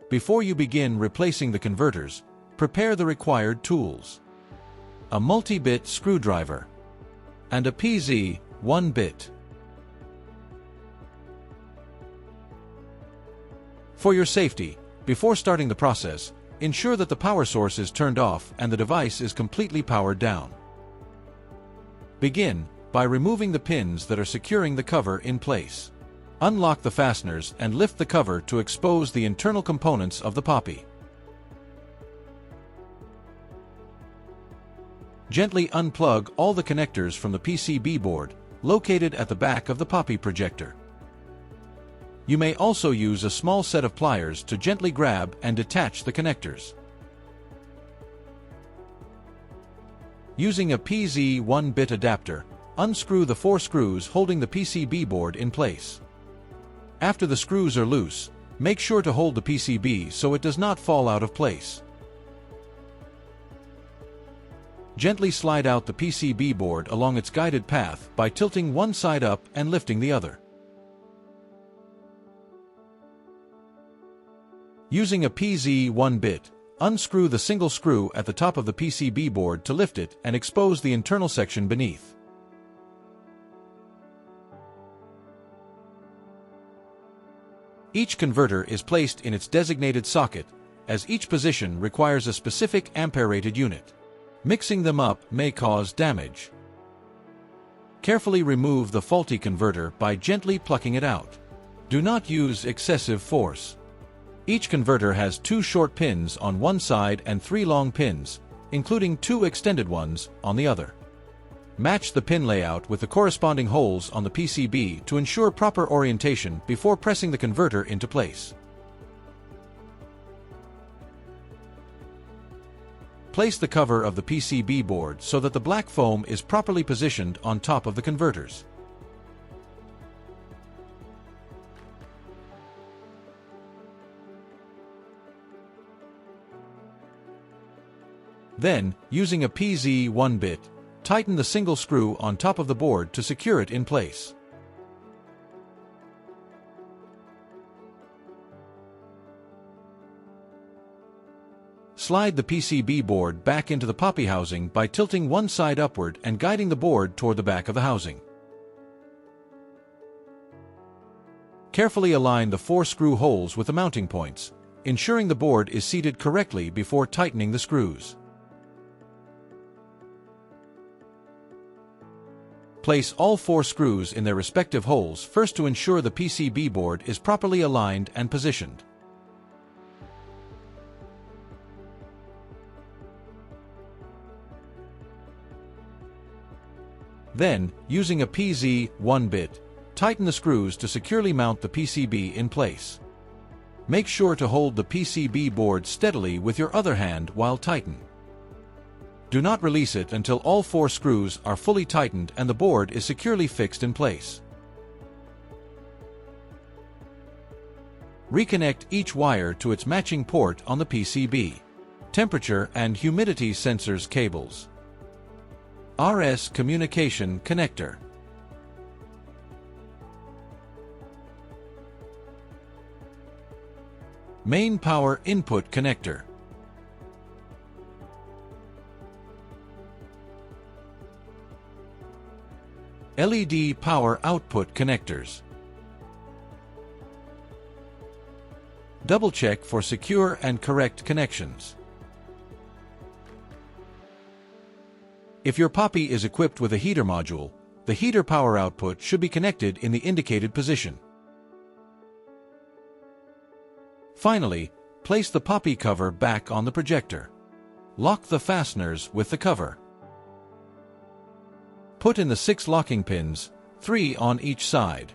Before you begin replacing the converters, prepare the required tools: a multi-bit screwdriver and a PZ 1-bit. For your safety, before starting the process, ensure that the power source is turned off and the device is completely powered down. Begin by removing the pins that are securing the cover in place. Unlock the fasteners and lift the cover to expose the internal components of the PAPI. Gently unplug all the connectors from the PCB board, located at the back of the PAPI projector. You may also use a small set of pliers to gently grab and detach the connectors. Using a PZ 1-bit adapter, unscrew the 4 screws holding the PCB board in place. After the screws are loose, make sure to hold the PCB so it does not fall out of place. Gently slide out the PCB board along its guided path by tilting one side up and lifting the other. Using a PZ 1-bit, unscrew the single screw at the top of the PCB board to lift it and expose the internal section beneath. Each converter is placed in its designated socket, as each position requires a specific ampere-rated unit. Mixing them up may cause damage. Carefully remove the faulty converter by gently plucking it out. Do not use excessive force. Each converter has 2 short pins on one side and 3 long pins, including 2 extended ones, on the other. Match the pin layout with the corresponding holes on the PCB to ensure proper orientation before pressing the converter into place. Place the cover of the PCB board so that the black foam is properly positioned on top of the converters. Then, using a PZ 1-bit, tighten the single screw on top of the board to secure it in place. Slide the PCB board back into the PAPI housing by tilting one side upward and guiding the board toward the back of the housing. Carefully align the 4 screw holes with the mounting points, ensuring the board is seated correctly before tightening the screws. Place all 4 screws in their respective holes first to ensure the PCB board is properly aligned and positioned. Then, using a PZ 1-bit, tighten the screws to securely mount the PCB in place. Make sure to hold the PCB board steadily with your other hand while tighten. Do not release it until all 4 screws are fully tightened and the board is securely fixed in place. Reconnect each wire to its matching port on the PCB. Temperature and humidity sensors cables. RS communication connector. Main power input connector. LED power output connectors. Double-check for secure and correct connections. If your PAPI is equipped with a heater module, the heater power output should be connected in the indicated position. Finally, place the PAPI cover back on the projector. Lock the fasteners with the cover. Put in the 6 locking pins, 3 on each side.